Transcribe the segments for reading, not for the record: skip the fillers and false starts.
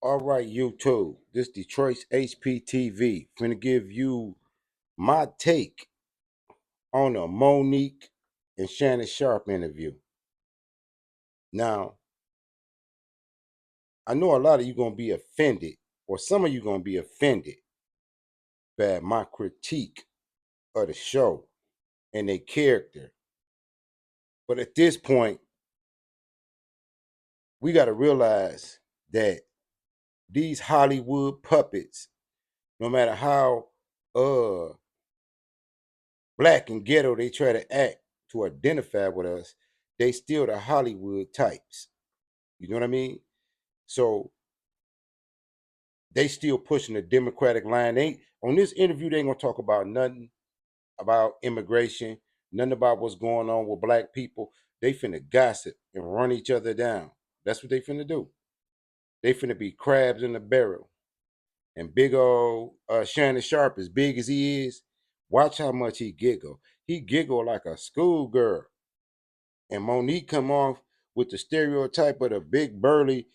All right, YouTube. This Detroit's HPTV. Finna give you my take on a Mo'Nique and Shannon Sharp interview. Now, I know a lot of you gonna be offended, or some of you gonna be offended by my critique of the show and their character. But at this point, we gotta realize that these Hollywood puppets, no matter how black and ghetto they try to act to identify with us, they still the Hollywood types. You know what I mean? So they still pushing the Democratic line. They on this interview, they ain't gonna talk about nothing about immigration, nothing about what's going on with black people. They finna gossip and run each other down. That's what they finna do. They finna be crabs in the barrel. And big old Shannon Sharp, as big as he is, watch how much he giggle. He giggle like a schoolgirl. And Mo'Nique come off with the stereotype of the big burly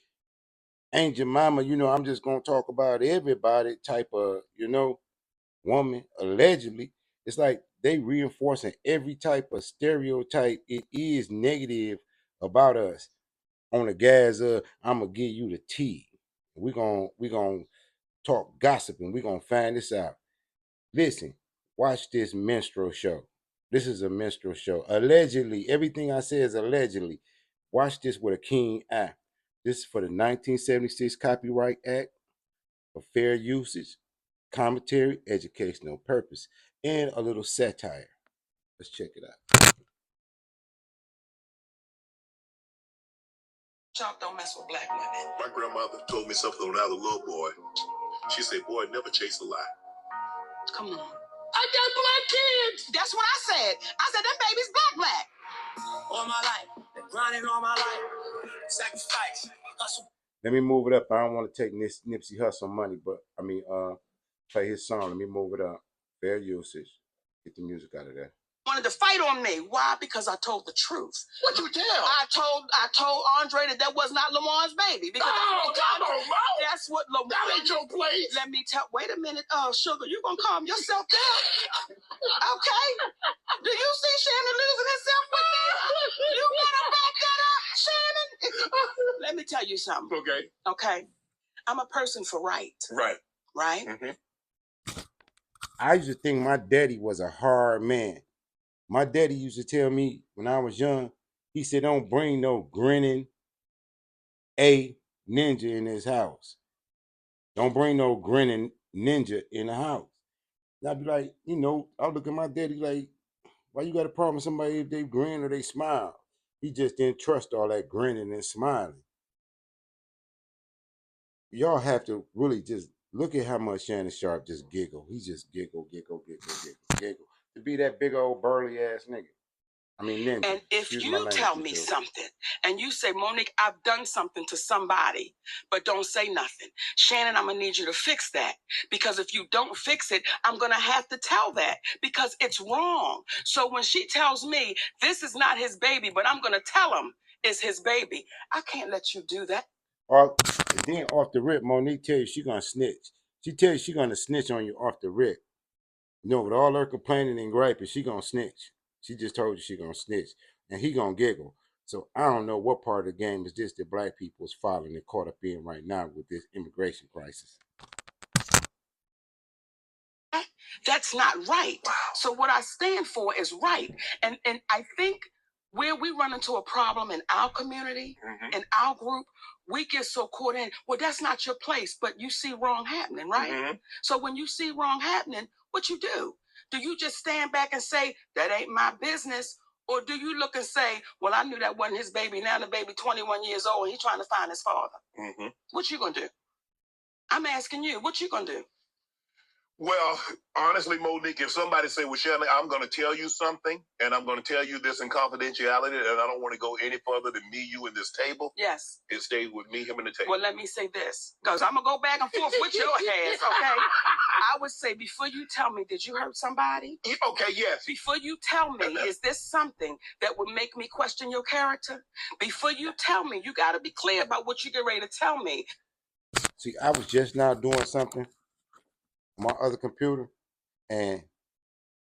angel mama, I'm just gonna talk about everybody type of, woman, allegedly. It's like they reinforcing every type of stereotype it is negative about us on the guise of I'm gonna give you the tea. We gonna talk gossiping. We gonna find this out. Listen, watch this minstrel show. This is a minstrel show. Allegedly, everything I say is allegedly. Watch this with a keen eye. This is for the 1976 Copyright Act for fair usage, commentary, educational purpose, and a little satire. Let's check it out. Chop don't mess with black women. My grandmother told me something when I was a little boy. She said, boy, never chase a lie. Come on. I got black kids. That's what I said. I said, that baby's black. All my life. Been grinding all my life. Sacrifice. Hustle. Let me move it up. I don't want to take Nipsey Hussle money, but play his song. Let me move it up. Fair usage. Get the music out of there. Wanted to fight on me. Why? Because I told the truth. What you tell? I told Andre that was not Lamon's baby. Because that's what Lamon. That ain't your place. Let me tell. Wait a minute, Sugar. You gonna calm yourself down? Okay. Do you see Shannon losing himself with me? You gotta back that up, Shannon. Let me tell you something. Okay. I'm a person for right. Right. Mm-hmm. I used to think my daddy was a hard man. My daddy used to tell me when I was young, he said, don't bring no grinning ninja in his house. Don't bring no grinning ninja in the house. And I'd be like, I'll look at my daddy like, why you got a problem with somebody if they grin or they smile? He just didn't trust all that grinning and smiling. Y'all have to really just look at how much Shannon Sharp just giggle. He just giggle. To be that big old burly ass nigga. Ninja. And if you tell me something and you say, Mo'Nique, I've done something to somebody, but don't say nothing. Shannon, I'm going to need you to fix that. Because if you don't fix it, I'm going to have to tell that because it's wrong. So when she tells me this is not his baby, but I'm going to tell him it's his baby, I can't let you do that. Then off the rip, Mo'Nique tell you she's going to snitch. She tell you she's going to snitch on you off the rip. With all her complaining and griping, she going to snitch. She just told you she gonna snitch, and he gonna giggle. So I don't know what part of the game is this that black people is following and caught up in right now with this immigration crisis. That's not right. Wow. So what I stand for is right, and I think where we run into a problem in our community, in our group, we get so caught in, well, that's not your place, but you see wrong happening, right? So when you see wrong happening, what you do? Do you just stand back and say, that ain't my business? Or do you look and say, well, I knew that wasn't his baby. Now the baby 21 years old and he's trying to find his father. What you gonna do? I'm asking you, what you gonna do? Well, honestly, Mo'Nique, if somebody say, well, Shannon, I'm going to tell you something, and I'm going to tell you this in confidentiality, and I don't want to go any further than me, you, and this table. Yes. It stayed with me, him, and the table. Well, let me say this, because I'm going to go back and forth with your ass, okay? I would say, before you tell me, did you hurt somebody? Okay, yes. Before you tell me, is this something that would make me question your character? Before you tell me, you got to be clear about what you get ready to tell me. See, I was just now doing something on my other computer, and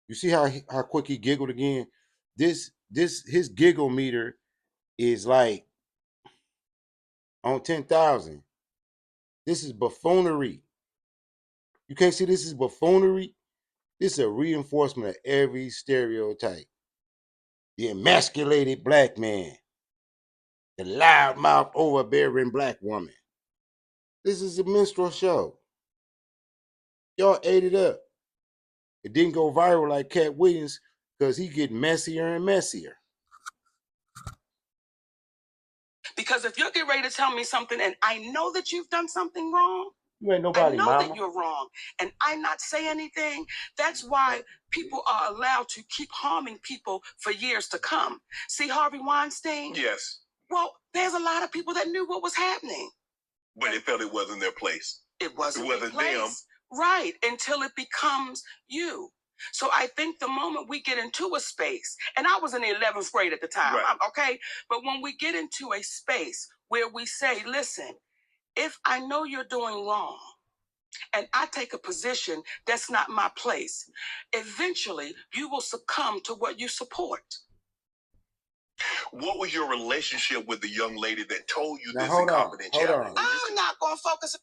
you see how quick he giggled again. This his giggle meter is like on 10,000. This is buffoonery. You can't see this is buffoonery. This is a reinforcement of every stereotype. The emasculated black man, the loudmouth, overbearing black woman. This is a minstrel show. Y'all ate it up. It didn't go viral like Cat Williams because he get messier and messier. Because if you're getting ready to tell me something and I know that you've done something wrong, you ain't nobody, I know mama. that you're wrong, and I not say anything. That's why people are allowed to keep harming people for years to come. See Harvey Weinstein? Yes. Well, there's a lot of people that knew what was happening. But they felt it wasn't their place. It wasn't their place. Them. Right, until it becomes you. So I think the moment we get into a space, and I was in the 11th grade at the time, right. Okay? But when we get into a space where we say, listen, if I know you're doing wrong, and I take a position that's not my place, eventually you will succumb to what you support. What was your relationship with the young lady that told you now, this in confidentiality? I'm not going to focus.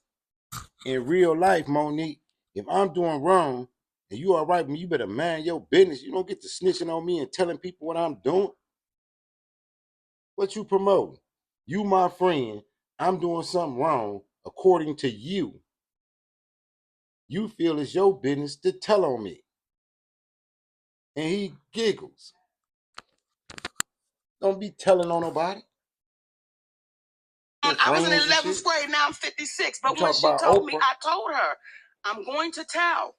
In real life, Mo'Nique, if I'm doing wrong and you all right with me, you better mind your business. You don't get to snitching on me and telling people what I'm doing. What you promoting? You my friend. I'm doing something wrong according to you. You feel it's your business to tell on me. And he giggles. Don't be telling on nobody. I was in 11th grade, now I'm 56. But when she told me, I told her, I'm going to tell.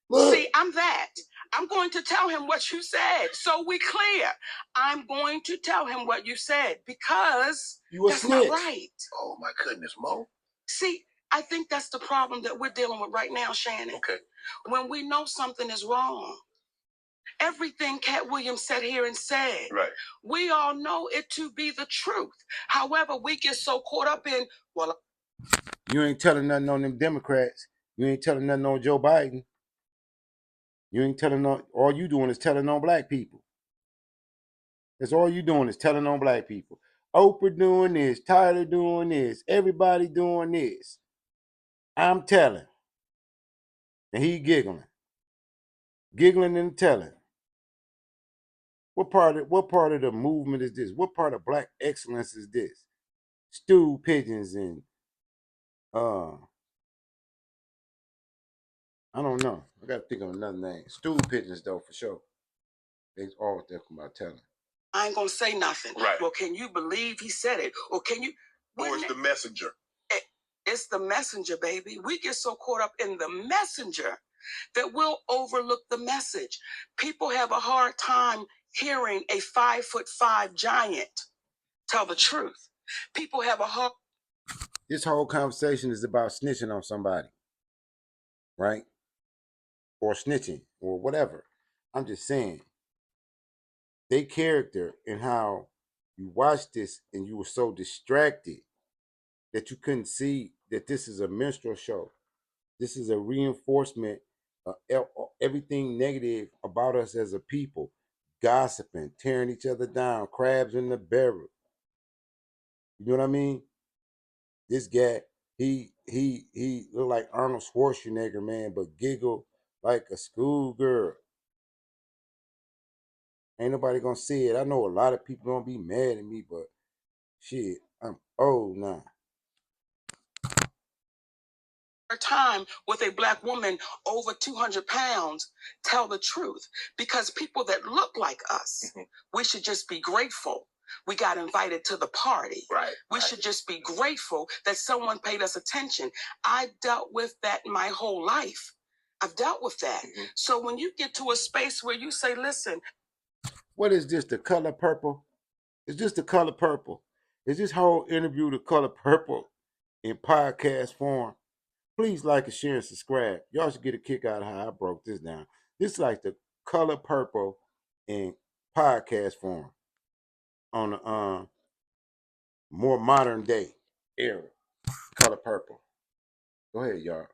Look. See, I'm that. I'm going to tell him what you said. So we clear. I'm going to tell him what you said because that's not right. Oh my goodness, Mo. See, I think that's the problem that we're dealing with right now, Shannon. Okay. When we know something is wrong, everything Cat Williams sat here and said, right. We all know it to be the truth. However, we get so caught up in, well, you ain't telling nothing on them Democrats. You ain't telling nothing on Joe Biden. You ain't telling on, all you doing is telling on black people. That's all you doing is telling on black people. Oprah doing this, Tyler doing this, everybody doing this. I'm telling. And he giggling. Giggling and telling. What part of the movement is this? What part of black excellence is this? Stew pigeons and I don't know. I gotta think of another name. Stew pigeons though, for sure. They all talking about telling. I ain't gonna say nothing. Right. Well, can you believe he said it? Or can you? Or it's the messenger. It's the messenger, baby. We get so caught up in the messenger that we'll overlook the message. People have a hard time hearing a 5'5" giant tell the truth. People have a hard. This whole conversation is about snitching on somebody, right? Or snitching or whatever. I'm just saying, they character and how you watched this and you were so distracted that you couldn't see that this is a minstrel show. This is a reinforcement of everything negative about us as a people. Gossiping, tearing each other down, crabs in the barrel. You know what I mean? This guy, he look like Arnold Schwarzenegger, man, but giggle like a schoolgirl. Ain't nobody gonna see it. I know a lot of people gonna be mad at me, but shit, I'm old now. Time with a black woman over 200 pounds tell the truth, because people that look like us, we should just be grateful we got invited to the party. Right. We should just be grateful that someone paid us attention. I dealt with that my whole life. I've dealt with that. So when you get to a space where you say, listen, what is this, the color purple? Is this the color purple? Is this whole interview the color purple in podcast form? Please like and share and subscribe. Y'all should get a kick out of how I broke this down. This is like the color purple in podcast form on the more modern day era. Color purple. Go ahead, y'all.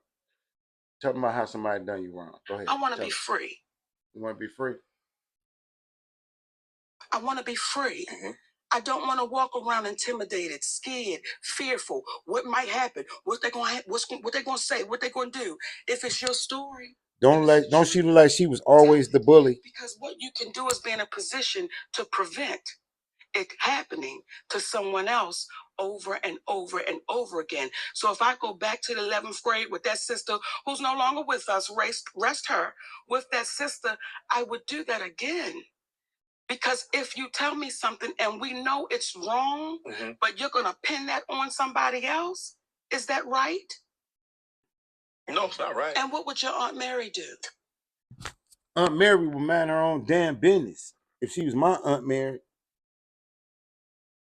Tell them about how somebody done you wrong. Go ahead. I want to be free. You want to be free? I want to be free. I don't want to walk around intimidated, scared, fearful. What might happen? What they gonna say? What they gonna do? If it's your story, don't she look like she was always the bully? Because what you can do is be in a position to prevent it happening to someone else over and over and over again. So if I go back to the 11th grade with that sister who's no longer with us, rest her with that sister, I would do that again. Because if you tell me something and we know it's wrong, but you're going to pin that on somebody else, is that right? No, it's not right. And what would your Aunt Mary do? Aunt Mary would mind her own damn business. If she was my Aunt Mary,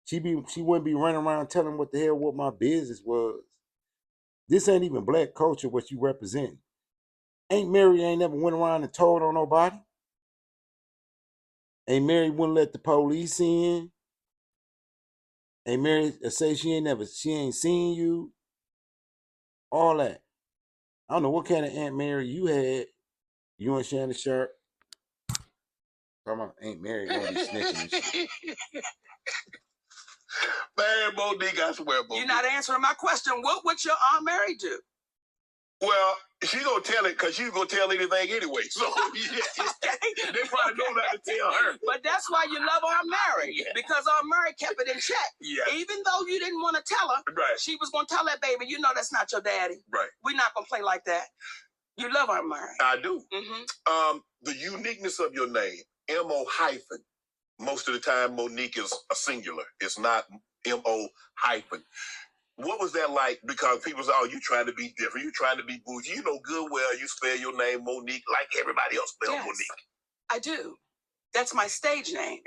she wouldn't be running around telling what the hell what my business was. This ain't even black culture what you represent. Aunt Mary ain't never went around and told on nobody. Aunt Mary wouldn't let the police in. Aunt Mary say she ain't seen you. All that. I don't know what kind of Aunt Mary you had. You and Shannon Sharp. Come on, Aunt Mary gonna be snitching and shit. Man, Mo'Nique, I swear, Mo'Nique. You're not answering my question. What would your Aunt Mary do? Well, she gonna tell it because she's gonna tell anything anyway. So they probably know not to tell her. But that's why you love Aunt Mary, because Aunt Mary kept it in check. Yeah. Even though you didn't want to tell her, she was gonna tell that baby, you know that's not your daddy. Right. We're not gonna play like that. You love Aunt Mary. I do. The uniqueness of your name, M-O hyphen. Most of the time, Mo'Nique is a singular. It's not M-O hyphen. What was that like? Because people say, oh, you trying to be different. You trying to be bougie. You know good well you spell your name Mo'Nique like everybody else spells Mo'Nique. I do. That's my stage name.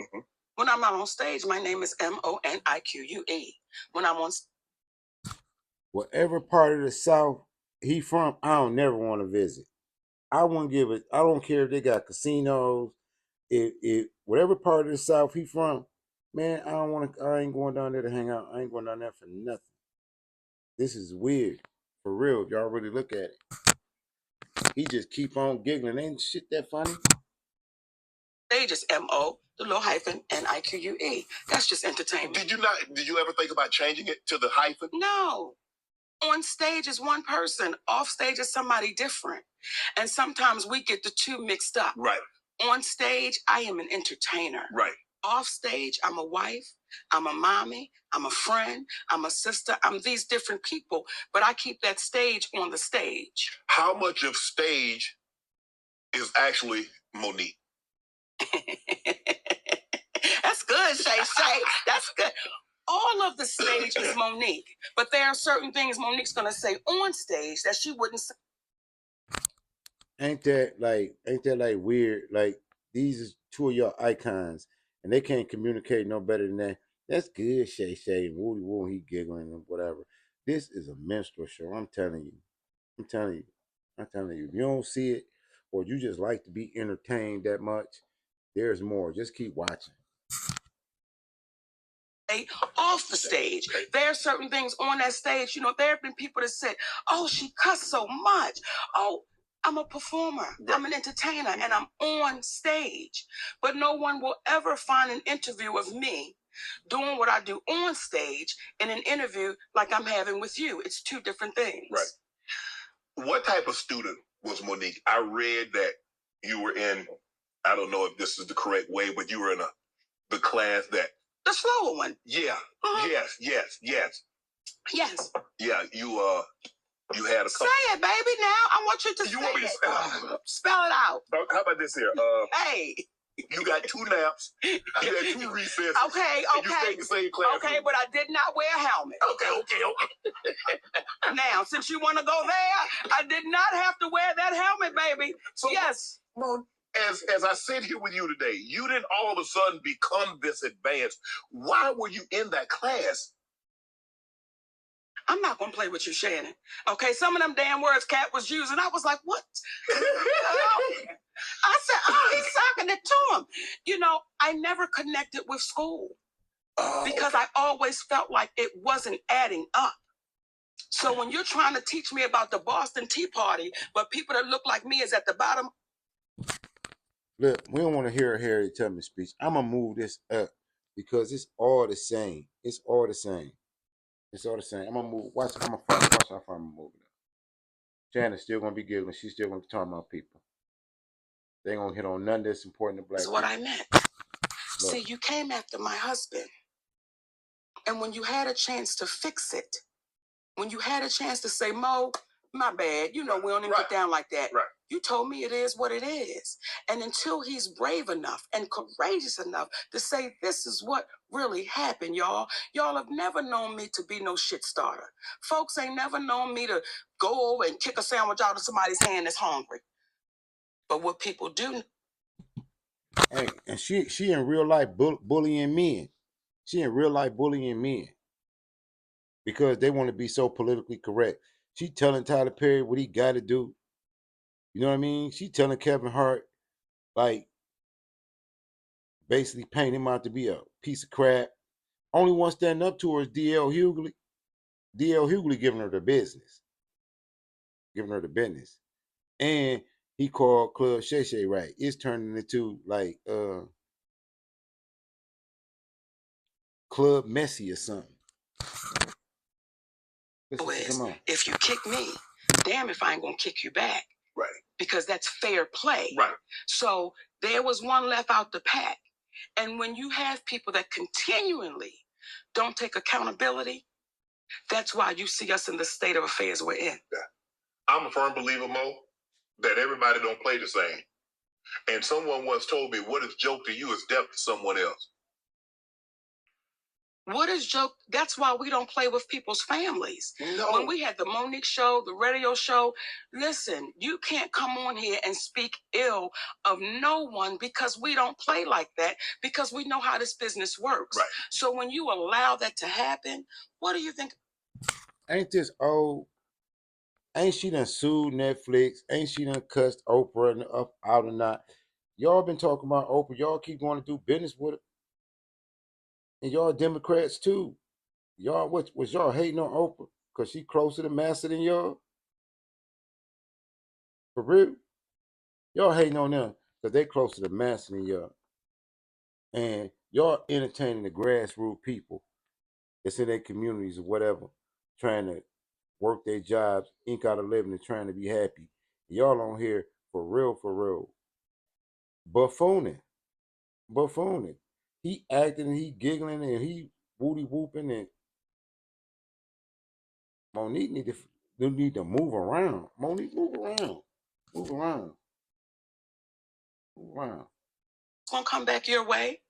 When I'm not on stage, my name is Mo'Nique. When I'm on... Whatever part of the South he from, I don't never want to visit. I wouldn't give it. I don't care if they got casinos. If whatever part of the South he from, man, I ain't going down there to hang out. I ain't going down there for nothing. This is weird. For real, if y'all really look at it. He just keep on giggling. Ain't shit that funny. They just M-O, the little hyphen, N-I-Q-U-E. That's just entertainment. Did you ever think about changing it to the hyphen? No. On stage is one person. Off stage is somebody different. And sometimes we get the two mixed up. Right. On stage, I am an entertainer. Right. Off stage, I'm a wife, I'm a mommy, I'm a friend, I'm a sister, I'm these different people, but I keep that stage on the stage. How much of stage is actually Mo'Nique? That's good, Shay. That's good. All of the stage is Mo'Nique, but there are certain things Mo'Nique's gonna say on stage that she wouldn't say. Ain't that like weird? Like these is two of your icons, and they can't communicate no better than that. That's good, Shay Shay. Woody Woo, he giggling and whatever. This is a minstrel show. I'm telling you. I'm telling you. I'm telling you. If you don't see it, or you just like to be entertained that much, there's more. Just keep watching. Off the stage. There are certain things on that stage. You know, there have been people that said, oh, she cussed so much. Oh, I'm a performer. I'm an entertainer, and I'm on stage. But no one will ever find an interview of me doing what I do on stage in an interview like I'm having with you. It's two different things. Right. What type of student was Mo'Nique? I read that you were in, I don't know if this is the correct way, but you were in the class that... The slower one. Yeah. Yes. Yes. Yeah, you had a couple... Say it, baby, now. I want you to say want me to it. Spell it out. How about this here? Hey. You got 2 naps. You had 2 recesses. Okay. You stayed in the same class. Okay, but I did not wear a helmet. Okay. Now, since you want to go there, I did not have to wear that helmet, baby. So, yes. Well, as I sit here with you today, you didn't all of a sudden become this advanced. Why were you in that class? I'm not going to play with you, Shannon. Okay, some of them damn words Cat was using, I was like, what? I said, oh, he's sucking it to him. You know, I never connected with school because I always felt like it wasn't adding up. So when you're trying to teach me about the Boston Tea Party, but people that look like me is at the bottom. Look, we don't want to hear a Harriet Tubman speech. I'm gonna move this up because it's all the same. It's all the same. It's all the same. I'm gonna move. Watch how far I'm moving up. Shannon's still gonna be giggling. She's still gonna be talking about people. They ain't gonna hit on none that's important to black That's people. what I meant. Look. See, you came after my husband. And when you had a chance to fix it, when you had a chance to say, Mo, my bad, we don't even get down like that. Right. You told me it is what it is. And until he's brave enough and courageous enough to say, this is what really happened, y'all. Y'all have never known me to be no shit starter. Folks ain't never known me to go over and kick a sandwich out of somebody's hand that's hungry. But what people do. Hey, and she in real life bullying men. She in real life bullying men because they want to be so politically correct. She telling Tyler Perry what he got to do. You know what I mean? She telling Kevin Hart, like, basically painting him out to be a piece of crap. Only one standing up to her is D.L. Hughley. D.L. Hughley giving her the business. And he called Club Shay Shay right. It's turning into like Club Messy or something. If you kick me, damn if I ain't gonna kick you back. Right. Because that's fair play. Right. So there was one left out the pack. And when you have people that continually don't take accountability, that's why you see us in the state of affairs we're in. Yeah. I'm a firm believer, Mo, that everybody don't play the same. And someone once told me, what is joke to you is death to someone else. What is joke? That's why we don't play with people's families. No. When we had the Mo'Nique show, the radio show, listen, you can't come on here and speak ill of no one because we don't play like that because we know how this business works. Right. So when you allow that to happen, what do you think? Ain't this old? Ain't she done sued Netflix? Ain't she done cussed Oprah up out or not? Y'all been talking about Oprah. Y'all keep going to do business with her. And y'all Democrats too. Y'all, was y'all hating on Oprah? Because she closer to massa than y'all? For real? Y'all hating on them because they closer to massa than y'all. And y'all entertaining the grassroots people that's in their communities or whatever, trying to work their jobs, ink out a living, and trying to be happy. Y'all on here for real, buffooning. He acting and he giggling and he booty whooping and Mo'Nique need to move around. Mo'Nique, move around. It's gonna come back your way.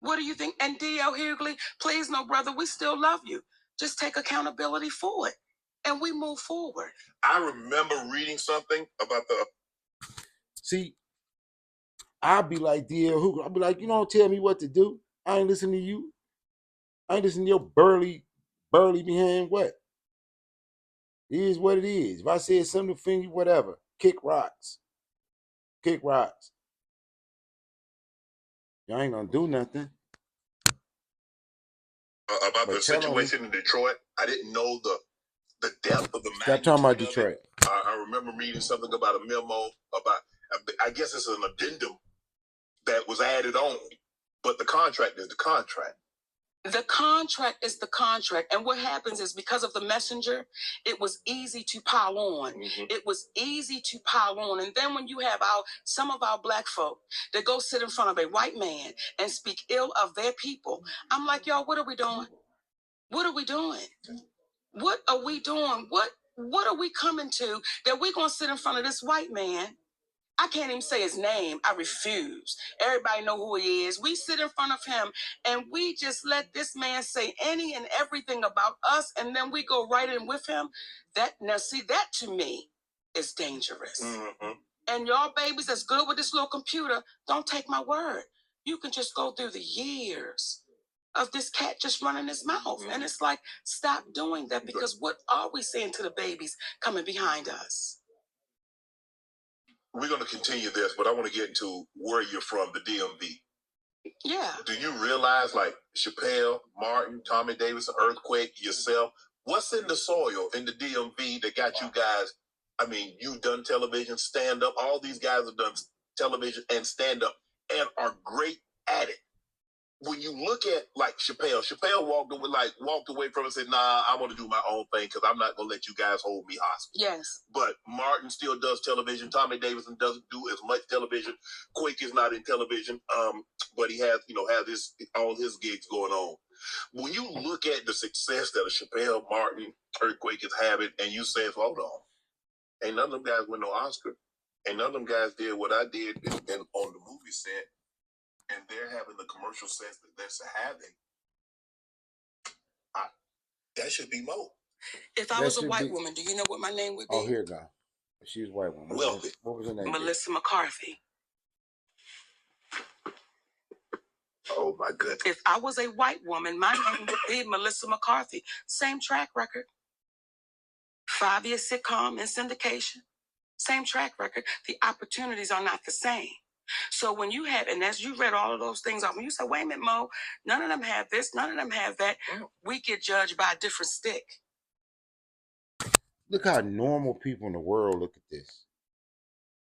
What do you think? And D.L. Hughley, please, no, brother, we still love you. Just take accountability for it. And we move forward. I remember reading something about the... See, I'll be like D.L. Hughley. I'll be like, you don't tell me what to do. I ain't listening to you. I ain't listening to your burly behind what? It is what it is. If I said something to offend you, whatever. Kick rocks. Y'all ain't gonna do nothing. About the situation in Detroit, I didn't know the depth of the magnitude. Stop talking about Detroit. I remember reading something about a memo about, I guess it's an addendum that was added on, but the contract is the contract. The contract is the contract. And what happens is because of the messenger, it was easy to pile on. Mm-hmm. It was easy to pile on. And then when you have some of our black folk that go sit in front of a white man and speak ill of their people, I'm like, y'all, what are we doing? What are we doing? What are we doing? What are we coming to that we're going to sit in front of this white man? I can't even say his name. I refuse. Everybody know who he is. We sit in front of him and we just let this man say any and everything about us, and then we go right in with him. That to me is dangerous. Mm-hmm. And y'all babies that's good with this little computer, don't take my word. You can just go through the years of this cat just running his mouth. Mm-hmm. And it's like, stop doing that, because what are we saying to the babies coming behind us? We're going to continue this, but I want to get into where you're from, the DMV. Yeah. Do you realize, like Chappelle, Martin, Tommy Davis, Earthquake, yourself, What's in the soil in the DMV that got you guys? I mean, you've done television, stand up. All these guys have done television and stand up and are great at it. When you look at like Chappelle walked away from it and said, "Nah, I want to do my own thing because I'm not gonna let you guys hold me hostage." Yes. But Martin still does television. Tommy Davidson doesn't do as much television. Quake is not in television, but he has all his gigs going on. When you look at the success that a Chappelle, Martin, Earthquake is having, and you say, "Hold on, ain't none of them guys win no Oscar, and none of them guys did what I did on the movie set." And they're having the commercial sense that they're having, that should be more. If I was a white woman, do you know what my name would be? Oh, here you go. If she was a white woman. Wealthy. What was her name? Melissa McCarthy. Oh, my goodness. If I was a white woman, my name would be Melissa McCarthy. Same track record. 5-year sitcom and syndication. Same track record. The opportunities are not the same. So when you have, and as you read all of those things off, when you say, wait a minute, Mo, none of them have this, none of them have that, we get judged by a different stick. Look how normal people in the world look at this.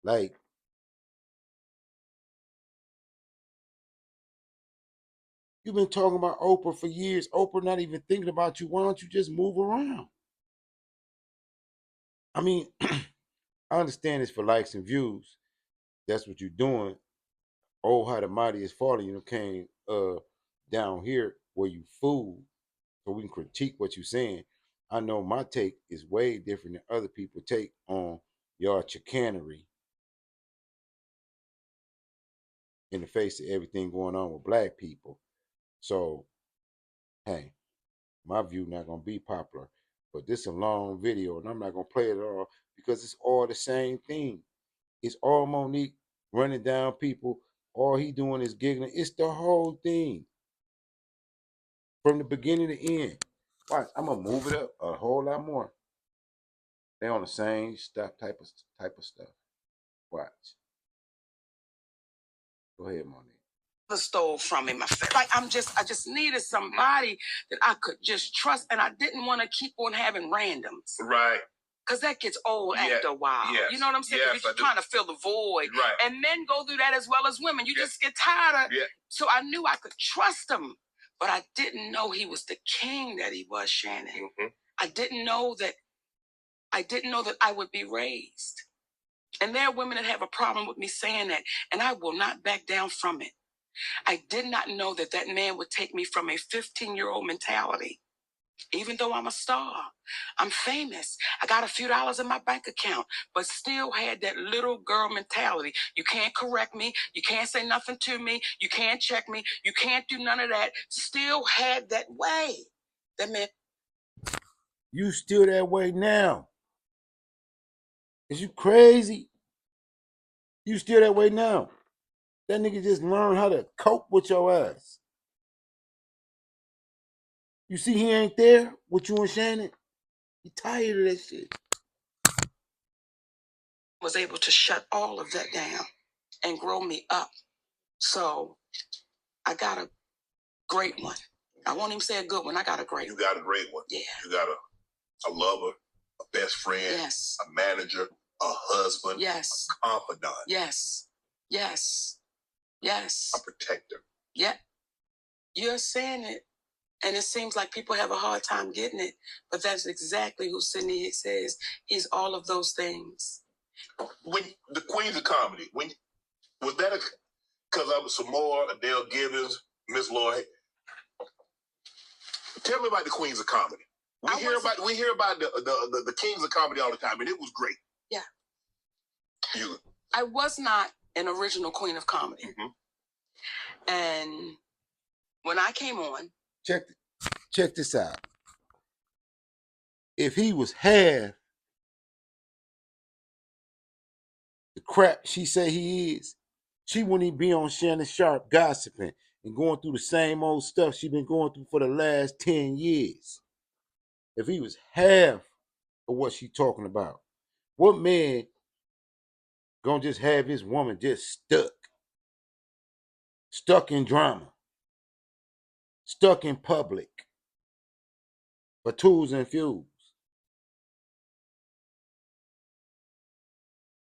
Like, you've been talking about Oprah for years. Oprah not even thinking about you. Why don't you just move around? I mean, I understand it's for likes and views. That's what you're doing. Oh, how the mighty is falling. You know, came down here where you fool, so we can critique what you're saying. I know my take is way different than other people take on your chicanery in the face of everything going on with black people. So, hey, my view not gonna be popular, but this is a long video, and I'm not gonna play it all because it's all the same thing. It's all Mo'Nique running down people. All he doing is giggling. It's the whole thing from the beginning to end. Watch, I'm gonna move it up a whole lot more. They on the same stuff, type of stuff. Watch. Go ahead, Mo'Nique. Stole from him. I just needed somebody that I could just trust, and I didn't want to keep on having randoms. Right. Because that gets old after a while. Yes. You know what I'm saying? Yes, you're trying to fill the void. Right. And men go through that as well as women. You just get tired of it. So I knew I could trust him, but I didn't know he was the king that he was, Shannon. Mm-hmm. I didn't know that I would be raised. And there are women that have a problem with me saying that, and I will not back down from it. I did not know that that man would take me from a 15-year-old mentality. Even though I'm a star, I'm famous, I got a few dollars in my bank account, but still had that little girl mentality. You can't correct me. You can't say nothing to me. You can't check me. You can't do none of that. Still had that way. That man. You still that way now. Is you crazy? You still that way now. That nigga just learned how to cope with your ass. You see he ain't there with you and Shannon? He tired of that shit. Was able to shut all of that down and grow me up. So I got a great one. I won't even say a good one. I got a great one. You got a great one. Yeah. You got a lover, a best friend, yes, a manager, a husband, yes, a confidant. Yes. Yes. Yes. A protector. Yeah. You're saying it, and it seems like people have a hard time getting it, but that's exactly who Sidney Hicks says. He's all of those things. When the Queens of Comedy, was that because I was Samoa, Adele Gibbons, Miss Lloyd? Tell me about the Queens of Comedy. We hear about the Kings of Comedy all the time, and it was great. Yeah. I was not an original Queen of Comedy. Mm-hmm. And when I came on, check this out. If he was half the crap she say he is, she wouldn't even be on Shannon Sharp gossiping and going through the same old stuff she been going through for the last 10 years. If he was half of what she talking about, what man gonna just have his woman just stuck in drama, stuck in public, for tools and fuels.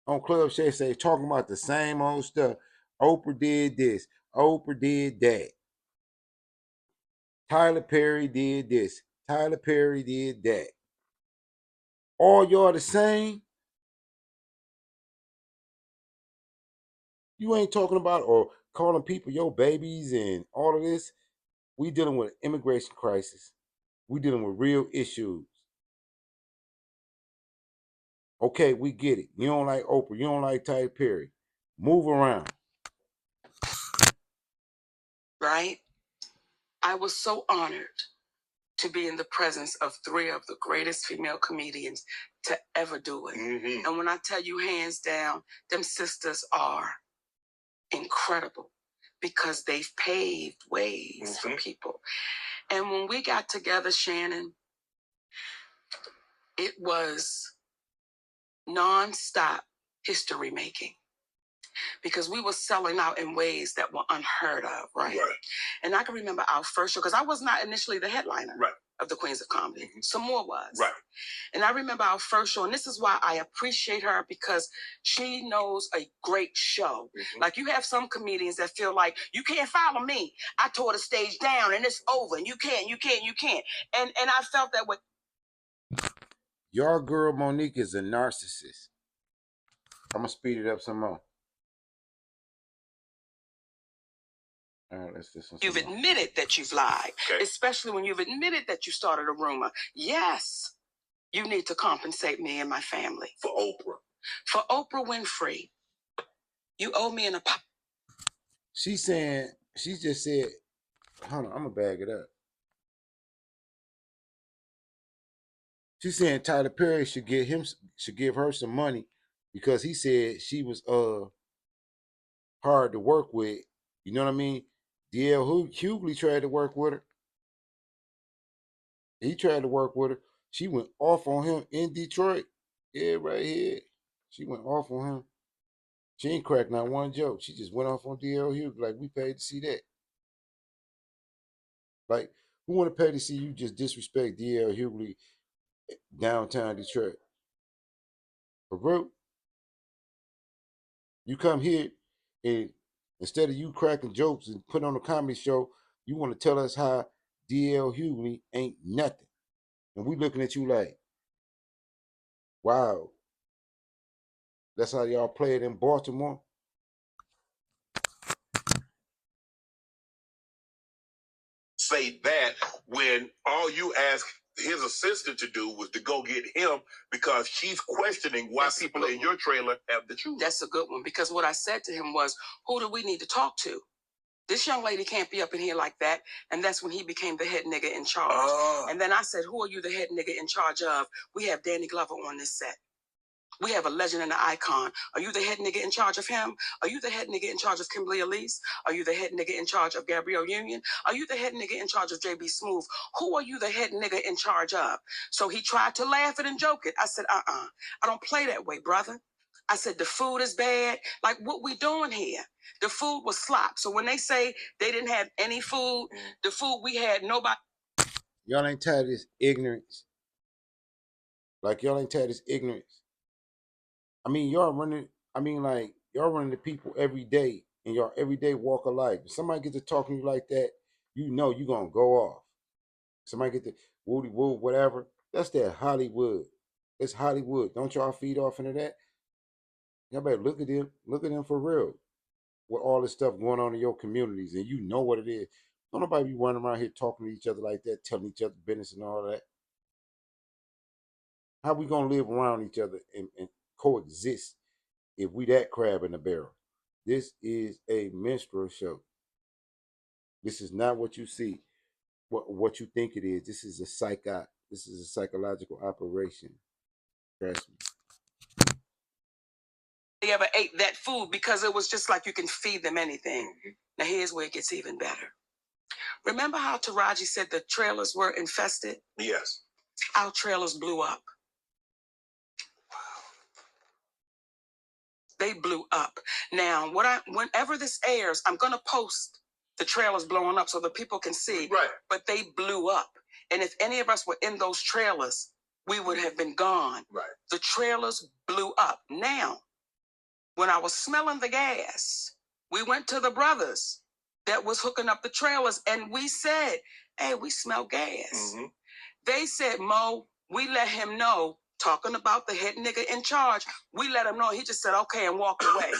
On Club Shay say talking about the same old stuff. Oprah did this. Oprah did that. Tyler Perry did this. Tyler Perry did that. All y'all the same. You ain't talking about or calling people your babies and all of this. We dealing with an immigration crisis. We dealing with real issues. Okay, we get it. You don't like Oprah. You don't like Tyler Perry. Move around. Right? I was so honored to be in the presence of 3 of the greatest female comedians to ever do it. Mm-hmm. And when I tell you hands down, them sisters are incredible because they've paved ways for people. And when we got together, Shannon, it was nonstop history making because we were selling out in ways that were unheard of, right? And I can remember our first show, because I was not initially the headliner of the Queens of Comedy. Some more was. And I remember our first show, and this is why I appreciate her, because she knows a great show. Like, you have some comedians that feel like, you can't follow me. I tore the stage down and it's over, and you can't. And I felt that way. Your girl Mo'Nique is a narcissist. I'm gonna speed it up some more. All right, let's listen. You've admitted that you've lied, especially when you've admitted that you started a rumor. Yes, you need to compensate me and my family. For Oprah. For Oprah Winfrey, you owe me an apology. She just said, hold on, I'm gonna bag it up. She's saying Tyler Perry should give her some money because he said she was hard to work with. You know what I mean? D.L. Hughley tried to work with her. He tried to work with her. She went off on him in Detroit. Yeah, right here. She went off on him. She ain't cracked not one joke. She just went off on D.L. Hughley like we paid to see that. Like, who want to pay to see you just disrespect D.L. Hughley downtown Detroit? For real? You come here and instead of you cracking jokes and putting on a comedy show, you want to tell us how D.L. Hughley ain't nothing. And we looking at you like, wow, that's how y'all play it in Baltimore? Say that when all you asked his assistant to do was to go get him because she's questioning why people in your trailer have the truth. That's a good one, because what I said to him was, who do we need to talk to? This young lady can't be up in here like that. And that's when he became the head nigga in charge. And then I said, who are you the head nigga in charge of? We have Danny Glover on this set. We have a legend and an icon. Are you the head nigga in charge of him? Are you the head nigga in charge of Kimberly Elise? Are you the head nigga in charge of Gabrielle Union? Are you the head nigga in charge of JB Smooth? Who are you the head nigga in charge of? So he tried to laugh it and joke it. I said, I don't play that way, brother. I said, the food is bad. Like, what we doing here? The food was slop. So when they say they didn't have any food, the food we had, nobody. Y'all ain't tired of this ignorance. Like, y'all ain't tired of this ignorance. I mean, y'all running the people every day in your everyday walk of life. If somebody gets to talking to you like that, you know you're going to go off. Somebody get to woody woo, whatever. That's that Hollywood. It's Hollywood. Don't y'all feed off into that? Y'all better look at them. Look at them for real. With all this stuff going on in your communities, and you know what it is. Don't nobody be running around here talking to each other like that, telling each other business and all that. How we going to live around each other and coexist if we that crab in the barrel? This is a minstrel show. This is not what you see, what you think it is. This is a psychological operation. Trust me. They ever ate that food because it was just like you can feed them anything. Now here's where it gets even better. Remember how Taraji said the trailers were infested? Yes. Our trailers blew up. They blew up. Now, whenever this airs, I'm going to post the trailers blowing up so that people can see. Right. But they blew up. And if any of us were in those trailers, we would have been gone. Right. The trailers blew up. Now, when I was smelling the gas, we went to the brothers that was hooking up the trailers, and we said, hey, we smell gas. Mm-hmm. They said, Mo, we let him know, talking about the head nigga in charge, we let him know. He just said, okay, and walked away.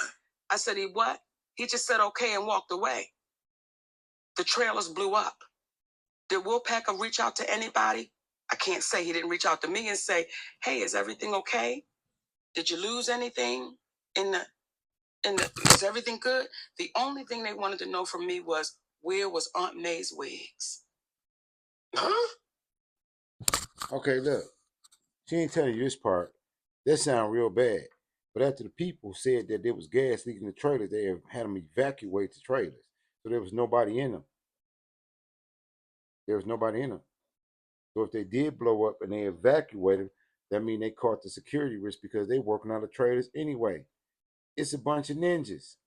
I said, he what? He just said, okay, and walked away. The trailers blew up. Did Will Packer reach out to anybody? I can't say he didn't reach out to me and say, hey, is everything okay? Did you lose anything is everything good? The only thing they wanted to know from me was, where was Aunt May's wigs? Huh? Okay, look. She ain't telling you this part. That sound real bad. But after the people said that there was gas leaking the trailers, they had them evacuate the trailers. So there was nobody in them. There was nobody in them. So if they did blow up and they evacuated, that means they caught the security risk because they working on the trailers anyway. It's a bunch of ninjas.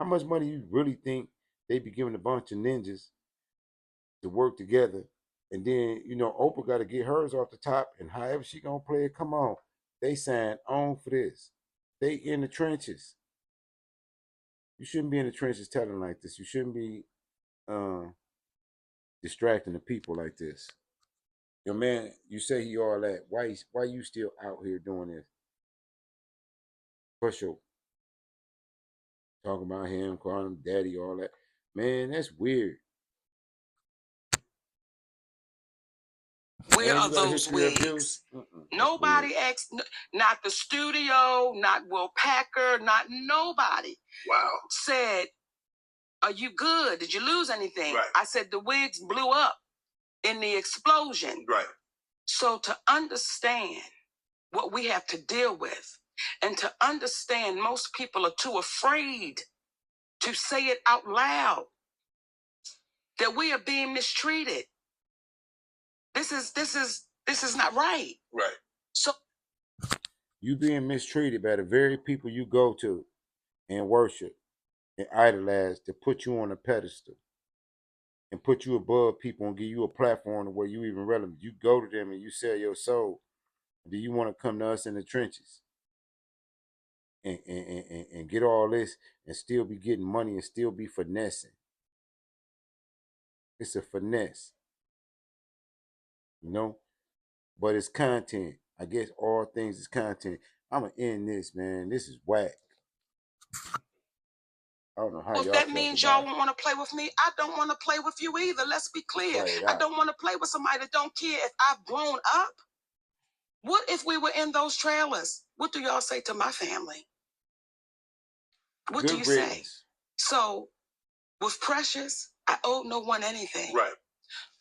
How much money you really think they be giving a bunch of ninjas to work together? And then, Oprah got to get hers off the top, and however she gonna play it, come on. They signed on for this. They in the trenches. You shouldn't be in the trenches telling like this. You shouldn't be distracting the people like this. Yo, man, you say he all that. Why you still out here doing this? For sure. Talking about him, calling him daddy, all that. Man, that's weird. Where are those wigs? Nobody asked, not the studio, not Will Packer, not nobody. Wow. Said, are you good? Did you lose anything? Right. I said, the wigs blew up in the explosion. Right. So to understand what we have to deal with, and to understand most people are too afraid to say it out loud, that we are being mistreated. This is not right. Right. So you being mistreated by the very people you go to and worship and idolize to put you on a pedestal and put you above people and give you a platform where you even relevant. You go to them and you sell your soul. Do you want to come to us in the trenches and get all this and still be getting money and still be finessing? It's a finesse, but it's content. I guess all things is content. I'm going to end this, man. This is whack. I don't know how if that means y'all won't want to play with me, I don't want to play with you either. Let's be clear. I don't want to play with somebody that don't care if I've grown up. What if we were in those trailers? What do y'all say to my family? What Good do you riddance. say? So with Precious, I owed no one anything. Right.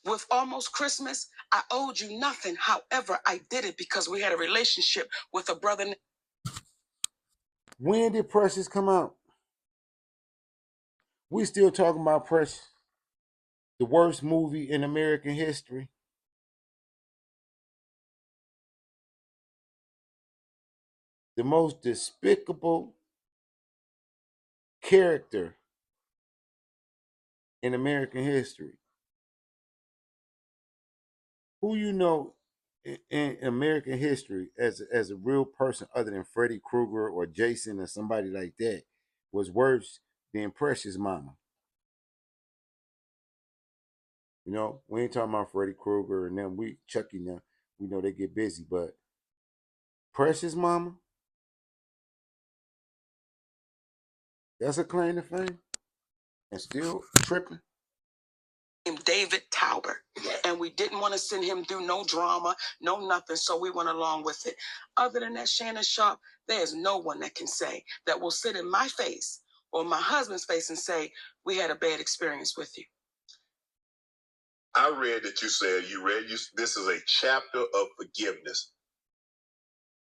With Almost Christmas, I owed you nothing. However, I did it because we had a relationship with a brother. When did Precious come out? We still talking about Precious. The worst movie in American history. The most despicable character in American history. Who you know in American history as a real person other than Freddy Krueger or Jason or somebody like that was worse than Precious Mama? We ain't talking about Freddy Krueger and them. Chucky them. We know they get busy, but Precious Mama, that's a claim to fame, and still tripping. David Tauber, and we didn't want to send him through no drama, no nothing, so we went along with it. Other than that, Shannon Sharp, there's no one that can say, that will sit in my face or my husband's face and say, we had a bad experience with you. I read that you said this is a chapter of forgiveness.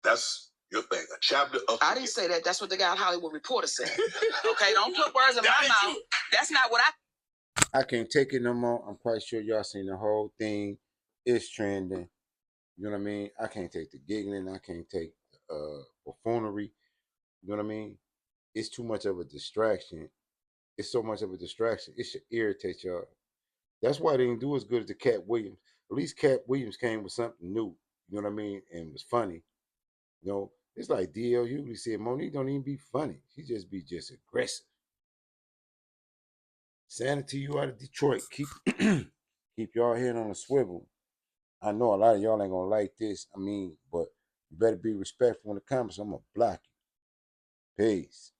That's your thing, a chapter of I didn't say that. That's what the guy Hollywood Reporter said. Okay, don't put words in my mouth. That's not what I can't take it no more. I'm quite sure y'all seen the whole thing. It's trending. You know what I mean? I can't take the giggling. I can't take buffoonery. You know what I mean? It's too much of a distraction. It's so much of a distraction. It should irritate y'all. That's why they didn't do as good as the Cat Williams. At least Cat Williams came with something new. You know what I mean? And it was funny. You know, it's like DL Hughley said, Mo'Nique don't even be funny. She just be just aggressive. Sanity, you out of Detroit. Keep keep y'all head on a swivel. I know a lot of y'all ain't gonna like this. I mean, but you better be respectful in the comments. I'm gonna block you. Peace.